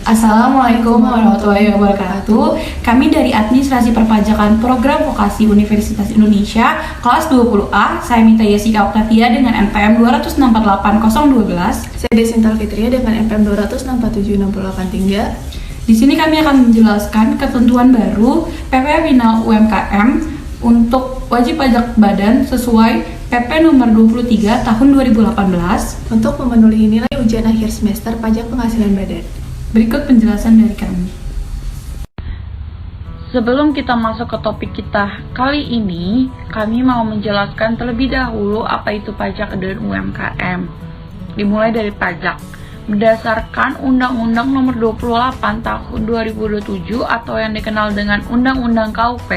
Assalamualaikum warahmatullahi wabarakatuh. Kami dari Administrasi Perpajakan Program Vokasi Universitas Indonesia kelas 20A. Saya Mita Yesika Oktavia dengan NPM 268.012. Saya Desintal Fitria dengan NPM 267.68.3. Di sini kami akan menjelaskan ketentuan baru PPh Final UMKM untuk wajib pajak badan sesuai PP nomor 23 tahun 2018 untuk memenuhi nilai ujian akhir semester pajak penghasilan badan. Berikut penjelasan dari kami. Sebelum kita masuk ke topik kita kali ini, kami mau menjelaskan terlebih dahulu apa itu pajak dan UMKM. Dimulai dari pajak. Berdasarkan Undang-Undang Nomor 28 Tahun 2027 atau yang dikenal dengan Undang-Undang KUP,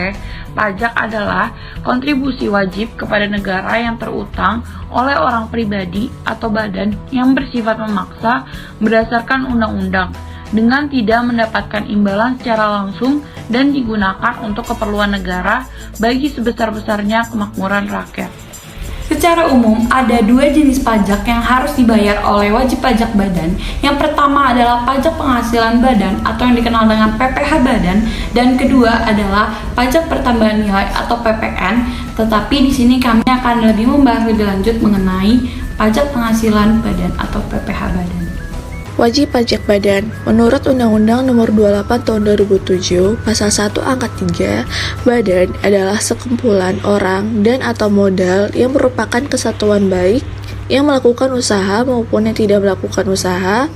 pajak adalah kontribusi wajib kepada negara yang terutang oleh orang pribadi atau badan yang bersifat memaksa berdasarkan undang-undang dengan tidak mendapatkan imbalan secara langsung dan digunakan untuk keperluan negara bagi sebesar-besarnya kemakmuran rakyat. Secara umum, ada dua jenis pajak yang harus dibayar oleh wajib pajak badan. Yang pertama adalah pajak penghasilan badan atau yang dikenal dengan PPh badan, dan kedua adalah pajak pertambahan nilai atau PPN. Tetapi di sini kami akan lebih membahas lebih lanjut mengenai pajak penghasilan badan atau PPh badan. Wajib pajak badan. Menurut Undang-Undang Nomor 28 Tahun 2007, Pasal 1 Angkat 3, badan adalah sekumpulan orang dan atau modal yang merupakan kesatuan baik yang melakukan usaha maupun yang tidak melakukan usaha,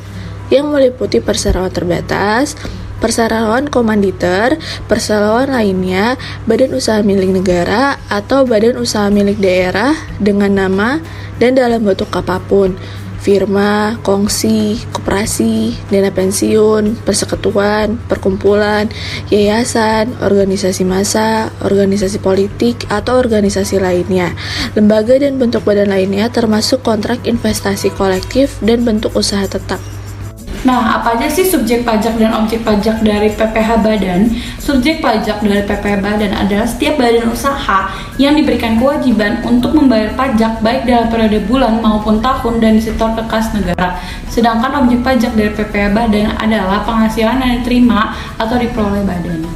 yang meliputi perseroan terbatas, perseroan komanditer, perseroan lainnya, badan usaha milik negara atau badan usaha milik daerah dengan nama dan dalam bentuk apapun, firma, kongsi, koperasi, dana pensiun, persekutuan, perkumpulan, yayasan, organisasi massa, organisasi politik, atau organisasi lainnya, lembaga dan bentuk badan lainnya termasuk kontrak investasi kolektif dan bentuk usaha tetap. Nah, apa aja sih subjek pajak dan objek pajak dari PPh badan? Subjek pajak dari PPh badan adalah setiap badan usaha yang diberikan kewajiban untuk membayar pajak baik dalam periode bulan maupun tahun dan disetor ke kas negara. Sedangkan objek pajak dari PPh badan adalah penghasilan yang diterima atau diperoleh badan.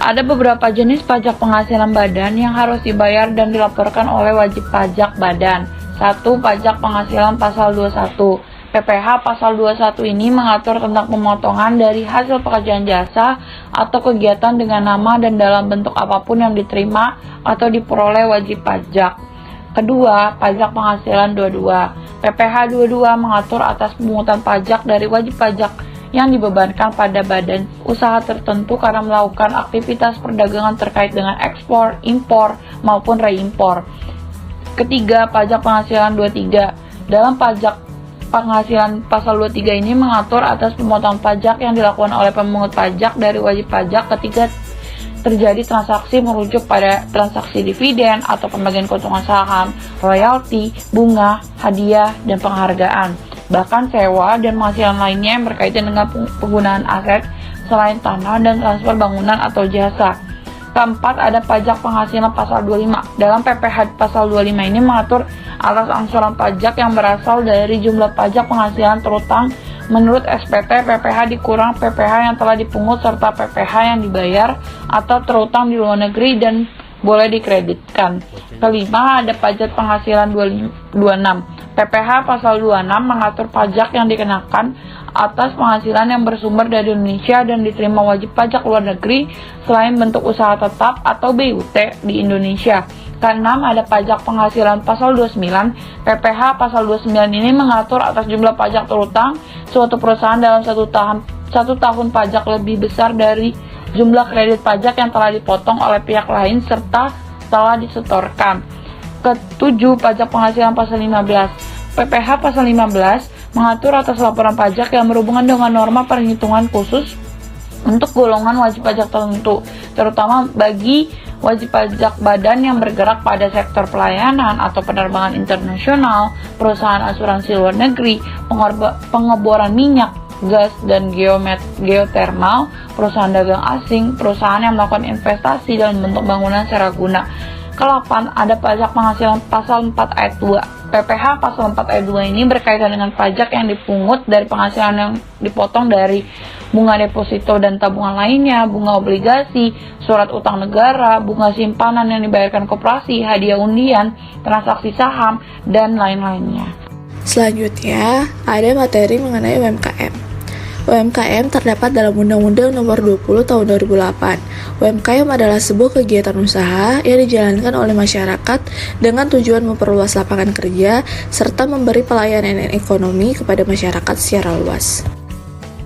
Ada beberapa jenis pajak penghasilan badan yang harus dibayar dan dilaporkan oleh wajib pajak badan. 1. Pajak penghasilan pasal 21. PPh pasal 21 ini mengatur tentang pemotongan dari hasil pekerjaan jasa atau kegiatan dengan nama dan dalam bentuk apapun yang diterima atau diperoleh wajib pajak. Kedua, pajak penghasilan 22. PPh 22 mengatur atas pemungutan pajak dari wajib pajak yang dibebankan pada badan usaha tertentu karena melakukan aktivitas perdagangan terkait dengan ekspor, impor, maupun reimpor. Ketiga, pajak penghasilan 23. Dalam pajak penghasilan pasal 23 ini mengatur atas pemotongan pajak yang dilakukan oleh pemungut pajak dari wajib pajak ketika terjadi transaksi merujuk pada transaksi dividen atau pembagian keuntungan saham, royalti, bunga, hadiah, dan penghargaan. Bahkan sewa dan penghasilan lainnya yang berkaitan dengan penggunaan aset selain tanah dan transfer bangunan atau jasa. Keempat, ada pajak penghasilan pasal 25. Dalam PPh pasal 25 ini mengatur atas angsuran pajak yang berasal dari jumlah pajak penghasilan terutang menurut SPT, PPh dikurang PPh yang telah dipungut serta PPh yang dibayar atau terutang di luar negeri dan boleh dikreditkan. Kelima, ada pajak penghasilan 26. PPh pasal 26 mengatur pajak yang dikenakan atas penghasilan yang bersumber dari Indonesia dan diterima wajib pajak luar negeri selain bentuk usaha tetap atau BUT di Indonesia. Keenam, ada pajak penghasilan pasal 29. PPh pasal 29 ini mengatur atas jumlah pajak terutang suatu perusahaan dalam satu tahun pajak lebih besar dari jumlah kredit pajak yang telah dipotong oleh pihak lain serta telah disetorkan. Ketujuh, pajak penghasilan pasal 15. PPh pasal 15 mengatur atas laporan pajak yang berhubungan dengan norma perhitungan khusus untuk golongan wajib pajak tertentu, terutama bagi wajib pajak badan yang bergerak pada sektor pelayanan atau penerbangan internasional, perusahaan asuransi luar negeri, pengeboran minyak, gas, dan geotermal, perusahaan dagang asing, perusahaan yang melakukan investasi dalam bentuk bangunan secara guna. Ke-8, ada pajak penghasilan pasal 4 ayat 2. PPh pasal 4 ayat 2 ini berkaitan dengan pajak yang dipungut dari penghasilan yang dipotong dari bunga deposito dan tabungan lainnya, bunga obligasi, surat utang negara, bunga simpanan yang dibayarkan koperasi, hadiah undian, transaksi saham, dan lain-lainnya. Selanjutnya, ada materi mengenai UMKM. UMKM terdapat dalam Undang-Undang Nomor 20 Tahun 2008. UMKM adalah sebuah kegiatan usaha yang dijalankan oleh masyarakat dengan tujuan memperluas lapangan kerja serta memberi pelayanan ekonomi kepada masyarakat secara luas.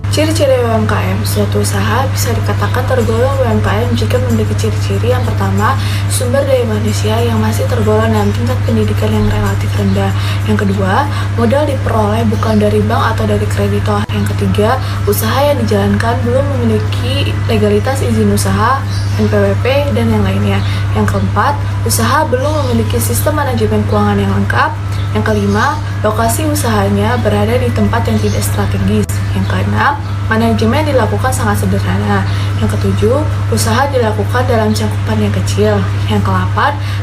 Ciri-ciri UMKM, suatu usaha bisa dikatakan tergolong UMKM jika memiliki ciri-ciri yang pertama, sumber daya manusia yang masih tergolong dalam tingkat pendidikan yang relatif rendah. Yang kedua, modal diperoleh bukan dari bank atau dari kreditor. Yang ketiga, usaha yang dijalankan belum memiliki legalitas izin usaha, NPWP, dan yang lainnya. Yang keempat, usaha belum memiliki sistem manajemen keuangan yang lengkap. Yang kelima, lokasi usahanya berada di tempat yang tidak strategis. Yang keenam, manajemen dilakukan sangat sederhana. Yang ketujuh, usaha dilakukan dalam cakupan yang kecil. Yang ke-8,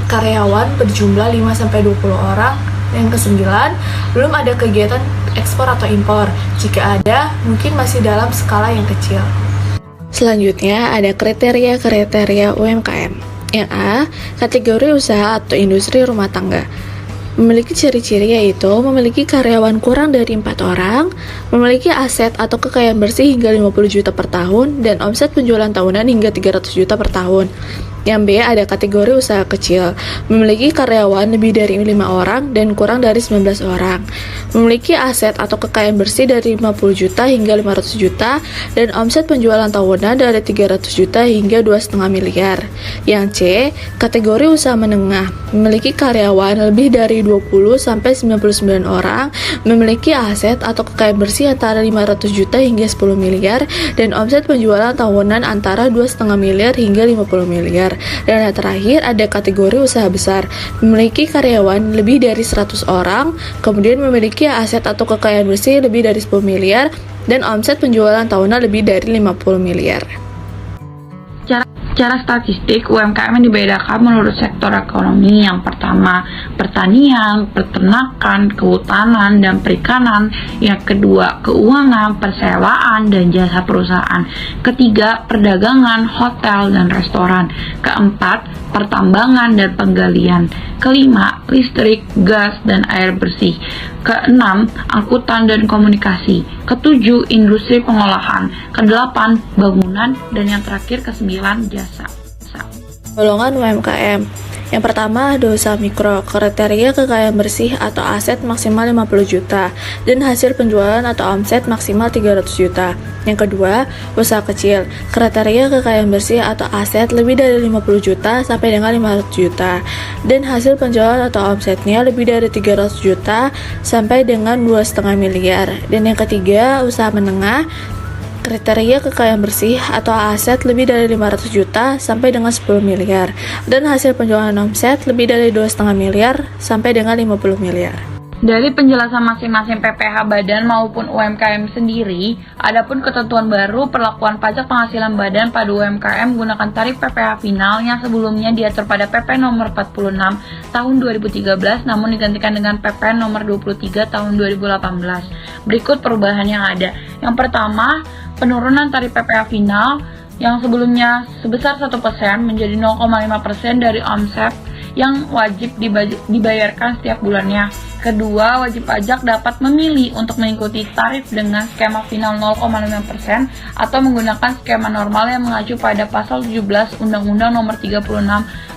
karyawan berjumlah 5-20 orang. Yang ke-9, belum ada kegiatan ekspor atau impor. Jika ada, mungkin masih dalam skala yang kecil. Selanjutnya, ada kriteria-kriteria UMKM. Yang A, kategori usaha atau industri rumah tangga. Memiliki ciri-ciri yaitu memiliki karyawan kurang dari 4 orang, memiliki aset atau kekayaan bersih hingga 50 juta per tahun, dan omset penjualan tahunan hingga 300 juta per tahun. Yang B, ada kategori usaha kecil, memiliki karyawan lebih dari 5 orang dan kurang dari 19 orang, memiliki aset atau kekayaan bersih dari 50 juta hingga 500 juta, dan omset penjualan tahunan dari 300 juta hingga 2,5 miliar. Yang C, kategori usaha menengah, memiliki karyawan lebih dari 20-99 orang, memiliki aset atau kekayaan bersih antara 500 juta hingga 10 miliar, dan omset penjualan tahunan antara 2,5 miliar hingga 50 miliar. Dan yang terakhir ada kategori usaha besar, memiliki karyawan lebih dari 100 orang, kemudian memiliki aset atau kekayaan bersih lebih dari 10 miliar, dan omset penjualan tahunan lebih dari 50 miliar. Secara statistik, UMKM dibedakan menurut sektor ekonomi. Yang pertama, pertanian, peternakan, kehutanan, dan perikanan. Yang kedua, keuangan, persewaan, dan jasa perusahaan. Ketiga, perdagangan, hotel, dan restoran. Keempat, pertambangan dan penggalian. Kelima, listrik, gas, dan air bersih. Keenam, angkutan dan komunikasi. Ketujuh, industri pengolahan. Kedelapan, bangunan. Dan yang terakhir, kesembilan, jasa. Golongan UMKM. Yang pertama ada usaha mikro, kriteria kekayaan bersih atau aset maksimal 50 juta dan hasil penjualan atau omset maksimal 300 juta. Yang kedua, usaha kecil, kriteria kekayaan bersih atau aset lebih dari 50 juta sampai dengan 500 juta dan hasil penjualan atau omsetnya lebih dari 300 juta sampai dengan 2,5 miliar. Dan yang ketiga, usaha menengah, kriteria kekayaan bersih atau aset lebih dari 500 juta sampai dengan 10 miliar dan hasil penjualan omset lebih dari 2,5 miliar sampai dengan 50 miliar. Dari penjelasan masing-masing PPh badan maupun UMKM sendiri, adapun ketentuan baru perlakuan pajak penghasilan badan pada UMKM menggunakan tarif PPh final yang sebelumnya diatur pada PP nomor 46 tahun 2013 namun digantikan dengan PP nomor 23 tahun 2018. Berikut perubahan yang ada. Yang pertama, penurunan tarif PPh final yang sebelumnya sebesar 1% menjadi 0,5% dari omset yang wajib dibayarkan setiap bulannya. Kedua, wajib pajak dapat memilih untuk mengikuti tarif dengan skema final 0,5% atau menggunakan skema normal yang mengacu pada pasal 17 Undang-Undang Nomor 36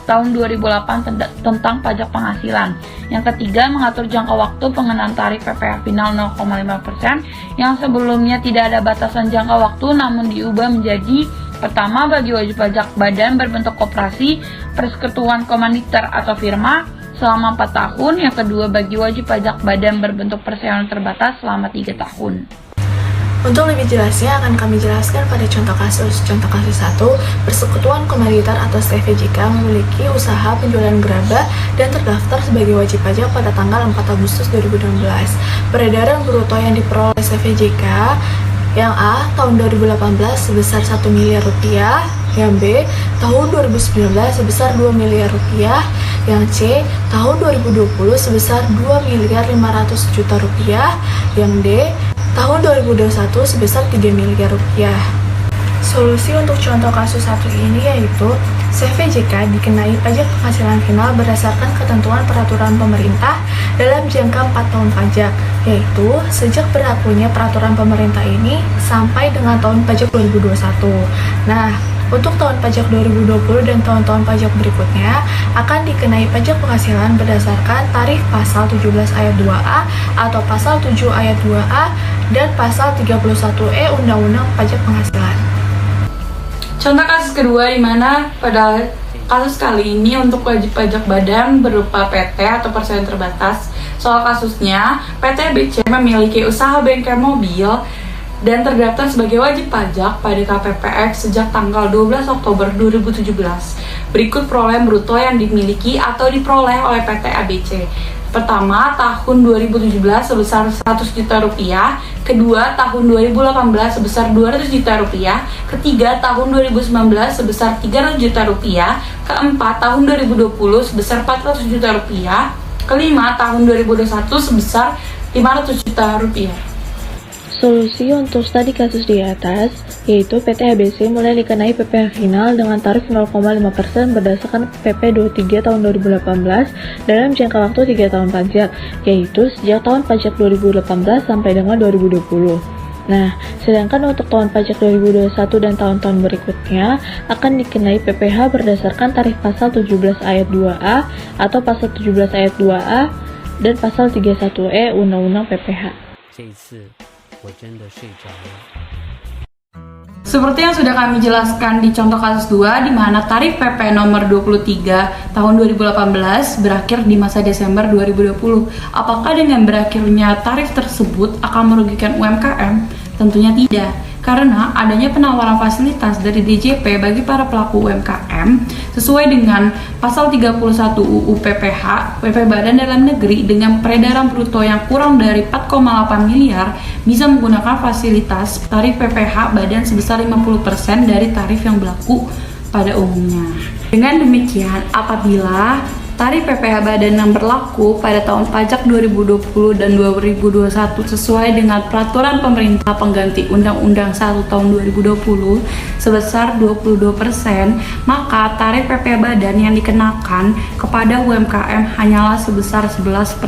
Tahun 2008 tentang pajak penghasilan. Yang ketiga, mengatur jangka waktu pengenaan tarif PPh final 0,5% yang sebelumnya tidak ada batasan jangka waktu namun diubah menjadi: pertama, bagi wajib pajak badan berbentuk koperasi, persekutuan komaniter atau firma selama 4 tahun. Yang kedua, bagi wajib pajak badan berbentuk perseroan terbatas selama 3 tahun. Untuk lebih jelasnya akan kami jelaskan pada contoh kasus. Contoh kasus 1, Persekutuan Komaniter atau SVJK memiliki usaha penjualan gerabah dan terdaftar sebagai wajib pajak pada tanggal 4 Agustus 2016. Peredaran bruto yang diperoleh SVJK yang A tahun 2018 sebesar 1 miliar rupiah, yang B tahun 2019 sebesar 2 miliar rupiah, Yang C, tahun 2020 sebesar 2.500.000.000 rupiah. Yang D, tahun 2021 sebesar 3 miliar rupiah. Solusi untuk contoh kasus satu ini yaitu CVJK dikenai pajak penghasilan final berdasarkan ketentuan peraturan pemerintah dalam jangka 4 tahun pajak, yaitu sejak berlakunya peraturan pemerintah ini sampai dengan tahun pajak 2021. Nah, untuk tahun pajak 2020 dan tahun-tahun pajak berikutnya akan dikenai pajak penghasilan berdasarkan tarif pasal 17 ayat 2A atau pasal 7 ayat 2A dan pasal 31E Undang-Undang Pajak Penghasilan. Contoh kasus kedua di mana pada kasus kali ini untuk wajib pajak badan berupa PT atau perseroan terbatas. Soal kasusnya, PT ABC memiliki usaha bengkel mobil dan terdaftar sebagai wajib pajak pada KPPX sejak tanggal 12 Oktober 2017. Berikut perolehan bruto yang dimiliki atau diperoleh oleh PT ABC. Pertama, tahun 2017 sebesar 100 juta rupiah. Kedua, tahun 2018 sebesar 200 juta rupiah. Ketiga, tahun 2019 sebesar 300 juta rupiah. Keempat, tahun 2020 sebesar 400 juta rupiah. Kelima, tahun 2021 sebesar 500 juta rupiah. Solusi untuk studi kasus di atas, yaitu PT ABC mulai dikenai PPh final dengan tarif 0,5% berdasarkan PP 23 tahun 2018 dalam jangka waktu 3 tahun pajak, yaitu sejak tahun pajak 2018 sampai dengan 2020. Nah, sedangkan untuk tahun pajak 2021 dan tahun-tahun berikutnya akan dikenai PPh berdasarkan tarif pasal 17 ayat 2A atau pasal 17 ayat 2A dan pasal 31E Undang-Undang PPh. Seperti yang sudah kami jelaskan di contoh kasus 2, di mana tarif PP nomor 23 tahun 2018 berakhir di masa Desember 2020. Apakah dengan berakhirnya tarif tersebut akan merugikan UMKM? Tentunya tidak, karena adanya penawaran fasilitas dari DJP bagi para pelaku UMKM sesuai dengan pasal 31 UU PPH, PP Badan Dalam Negeri dengan peredaran bruto yang kurang dari 4,8 miliar bisa menggunakan fasilitas tarif PPH Badan sebesar 50% dari tarif yang berlaku pada umumnya. Dengan demikian, apabila tarif PPh Badan yang berlaku pada tahun pajak 2020 dan 2021 sesuai dengan peraturan pemerintah pengganti Undang-Undang 1 tahun 2020 sebesar 22%, maka tarif PPh Badan yang dikenakan kepada UMKM hanyalah sebesar 11%.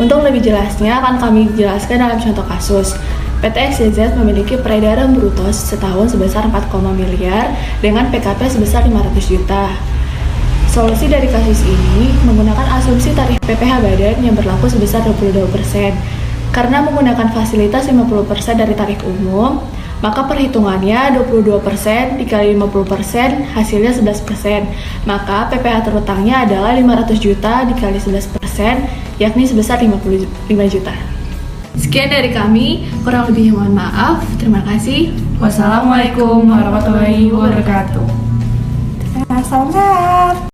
Untuk lebih jelasnya akan kami jelaskan dalam contoh kasus. PT XYZ memiliki peredaran bruto setahun sebesar 4, miliar dengan PKP sebesar 500 juta. Solusi dari kasus ini menggunakan asumsi tarif PPh Badan yang berlaku sebesar 22%. Karena menggunakan fasilitas 50% dari tarif umum, maka perhitungannya 22% dikali 50% hasilnya 11%. Maka PPh terutangnya adalah 500 juta dikali 11%, yakni sebesar 55 juta. Sekian dari kami, kurang lebihnya mohon maaf. Terima kasih. Wassalamualaikum warahmatullahi wabarakatuh. Salam sehat.